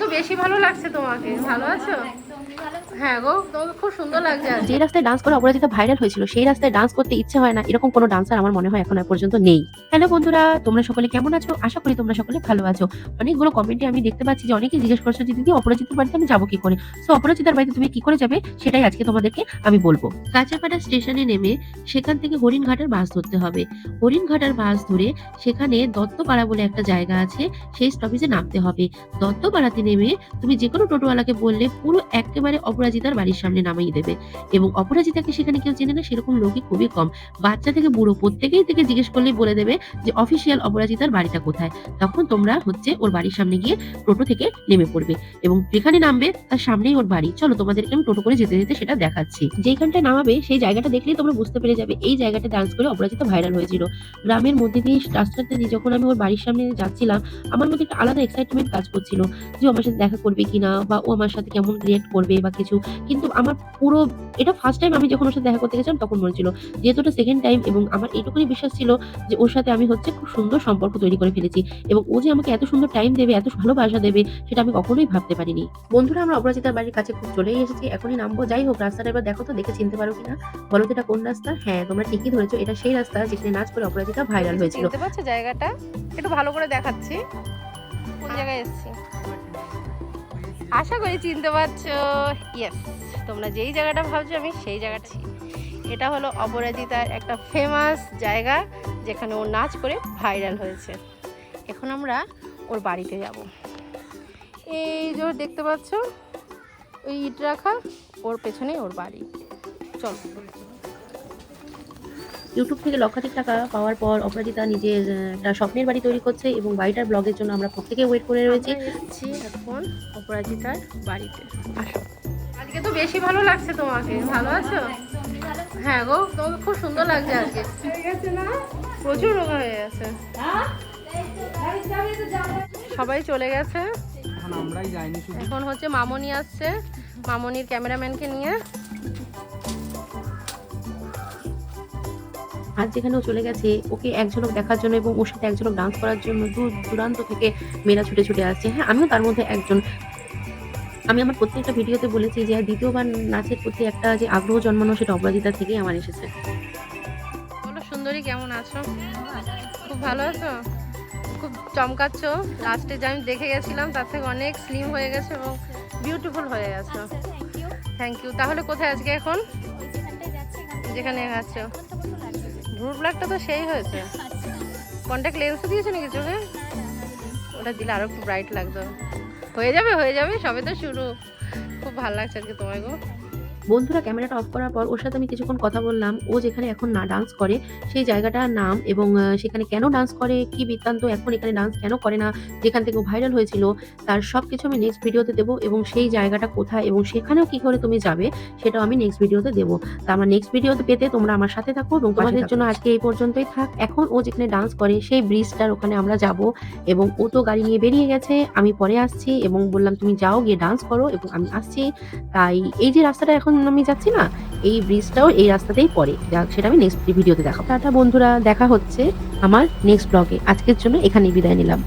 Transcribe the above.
তো বেশি ভালো লাগছে তোমাকে, ভালো আছো? হ্যাঁ গো, তোমাকে খুব সুন্দর লাগছে। যে রাস্তায় ডান্স করে অপরাজিতা ভাইরাল হয়েছিল সেই রাস্তায় ডান্স করতে ইচ্ছে হয় না এরকম কোনো ডান্সার আমার মনে হয় এখন আর পর্যন্ত নেই। হ্যালো বন্ধুরা, তোমরা সকলে কেমন আছো? আশা করি তোমরা সকলে ভালো আছো। অনেকগুলো কমেন্টে আমি দেখতে পাচ্ছি যে অনেকেই জিজ্ঞেস করছো যে দিদি অপরাজিতার বাড়িতে আমি যাবো কি করে? সো অপরাজিতার বাড়িতে তুমি কি করে যাবে সেটাই আজকে তোমাদেরকে আমি বলবো। কাঁচাপাড়া স্টেশনে নেমে সেখান থেকে হরিণঘাটার বাস ধরতে হবে। হরিণঘাটার বাস ধরে সেখানে দত্তপাড়া বলে একটা জায়গা আছে, সেই স্টপেজে নামতে হবে। দত্তপাড়াতে নেমে তুমি যে কোনো টোটোওয়ালাকে বললে পুরো একেবারে অপরাজিতার বাড়ির সামনে নামিয়ে দেবে। এবং অপরাজিতাকে সেখানে কেউ চেনে না সেরকম লোকই খুবই কম। বাচ্চা থেকে বুড়ো প্রত্যেকেই থেকে জিজ্ঞেস করলেই বলে দেবে যে অফিসিয়াল অপরাজিতার বাড়িটা কোথায়। তখন তোমরা হচ্ছে ওর বাড়ির সামনে গিয়ে টোটো থেকে নেমে পড়বে এবং যেখানে নামবে তার সামনেই ওর বাড়ি। চলো তোমাদেরকে আমি টোটো করে যেতে যেতে সেটা দেখাচ্ছি। যেখানটায় নামাবে সেই জায়গাটা দেখলেই তোমরা বুঝতে পেরে যাবে এই জায়গাটা ডান্স করে অপরাজিতা ভাইরাল হয়েছিল। গ্রামের মধ্যে দিয়ে রাস্তাতে দিয়ে যখন আমি ওর বাড়ির সামনে যাচ্ছিলাম আমার মধ্যে একটা আলাদা এক্সাইটমেন্ট কাজ করছিল যে ও আমার সাথে দেখা করবে কিনা বা ও আমার সাথে কেমন রিয়েক্ট করবে বা কিছু। কিন্তু আমার পুরো এটা ফার্স্ট টাইম আমি যখন ওর সাথে দেখা করতে গেছিলাম তখন মনে ছিল। যেহেতু এটা সেকেন্ড টাইম এবং আমার এইটুকুনি বিশ্বাস ছিল যে ওর সাথে আমি হচ্ছে খুব সুন্দর সম্পর্ক তৈরি করে ফেলেছি এবং ও যে আমাকে এত সুন্দর টাইম দেবে, এত ভালোবাসা দেবে সেটা আমি কখনোই ভাবতে পারিনি। বন্ধুরা, আমরা অপরাজিতার বাড়ির কাছে খুব চলেই এসেছি। এখনই নামবো। যাই হোক, রাস্তাটা এবার দেখো তো, দেখে চিনতে পারো কিনা বলো তো এটা কোন রাস্তা? হ্যাঁ, তোমরা ঠিকই ধরেছো, এটা সেই রাস্তা যেখানে নাচ করে অপরাজিতা ভাইরাল হয়েছিল। চিনতে পারছো জায়গাটা? একটু ভালো করে দেখাচ্ছি কোন জায়গায় এসেছি। আশা করি চিনতে পারছো। ইয়েস, তোমরা যেই জায়গাটা ভাবছো আমি সেই জায়গাটা। এটা হলো অপরাজিতার একটা ফেমাস জায়গা যেখানে ও নাচ করে ভাইরাল হয়েছে। এখন আমরা ওর বাড়িতে যাব। এই যে দেখতে পাচ্ছ ওই ইট রাখা, ওর পেছনেই ওর বাড়ি। চলো। ইউটিউব থেকে লক্ষাধিক টাকা পাওয়ার পর অপরাজিতা নিজের একটা স্বপ্নের বাড়ি তৈরি করছে এবং বাড়িটার ব্লগের জন্য আমরা প্রত্যেকে ওয়েট করে রয়েছি। এসেছি এখন অপরাজিতার বাড়িতে। আসো। আজকে তো বেশি ভালো লাগছে তোমাকে, ভালো আছো? হ্যাঁ গো, তোমাকে খুব সুন্দর লাগছে আজকে। প্রচুর রোগা হয়ে গেছে। সবাই চলে গেছে, এখন হচ্ছে মামনি আসছে, মামনির ক্যামেরাম্যানকে নিয়ে। আজ যেখানে ও চলে গেছে ওকে এক ঝলক দেখার জন্য এবং ওর সাথে এক ঝলক ডান্স করার জন্য দূর দূরান্ত থেকে মেয়েরা ছুটে ছুটে আসছে। হ্যাঁ, আমিও তার মধ্যে একজন। আমি আমার প্রত্যেকটা ভিডিওতে বলেছি যে দ্বিতীয়বার নাচের প্রতি একটা যে আগ্রহ জন্মানো সেটা অপরাজিতা থেকেই আমার এসেছে। বলো সুন্দরী, কেমন আছো? খুব ভালো আছো? খুব চমকাচ্ছ। লাস্টে যে আমি দেখে গেছিলাম তার থেকে অনেক স্লিম হয়ে গেছে এবং বিউটিফুল হয়ে গেছো। Thank you. তাহলে কোথায় আজকে এখন? যেখানে আছো। ভ্রুর ব্ল্যাকটা তো সেই হয়েছে। কন্ট্যাক্ট লেন্সও দিয়েছো নাকি চোখে? ওটা দিলে আরো একটু ব্রাইট লাগতো। হয়ে যাবে হয়ে যাবে, সবে তো শুরু। খুব ভালো লাগছে আজকে তোমায় গো। বন্ধুরা, ক্যামেরাটা অফ করার পর ওর সাথে আমি কিছুক্ষণ কথা বললাম। ও যেখানে এখন না ডান্স করে সেই জায়গাটার নাম এবং সেখানে কেন ডান্স করে, কি বৃত্তান্ত, এখন এখানে ডান্স কেন করে না, যেখান থেকে ও ভাইরাল হয়েছিল, তার সবকিছু আমি নেক্সট ভিডিওতে দেবো এবং সেই জায়গাটা কোথায় এবং সেখানেও কি করে তুমি যাবে সেটাও আমি নেক্সট ভিডিওতে দেবো। তা আমার নেক্সট ভিডিওতে পেতে তোমরা আমার সাথে থাকো এবং তোমাদের জন্য আজকে এই পর্যন্তই থাক। এখন ও যেখানে ডান্স করে সেই ব্রিজটার ওখানে আমরা যাব এবং ও তো গাড়ি নিয়ে বেরিয়ে গেছে, আমি পরে আসছি এবং বললাম তুমি যাও গিয়ে ডান্স করো এবং আমি আসছি। তাই এই যে রাস্তাটা এখন আমি যাচ্ছি না, এই ব্রিজটাও এই রাস্তাতেই পড়ে। সেটা আমি নেক্সট ভিডিওতে দেখাবো। টাটা বন্ধুরা, দেখা হচ্ছে আমার নেক্সট ব্লগে। আজকের জন্য এখানেই বিদায় নিলাম।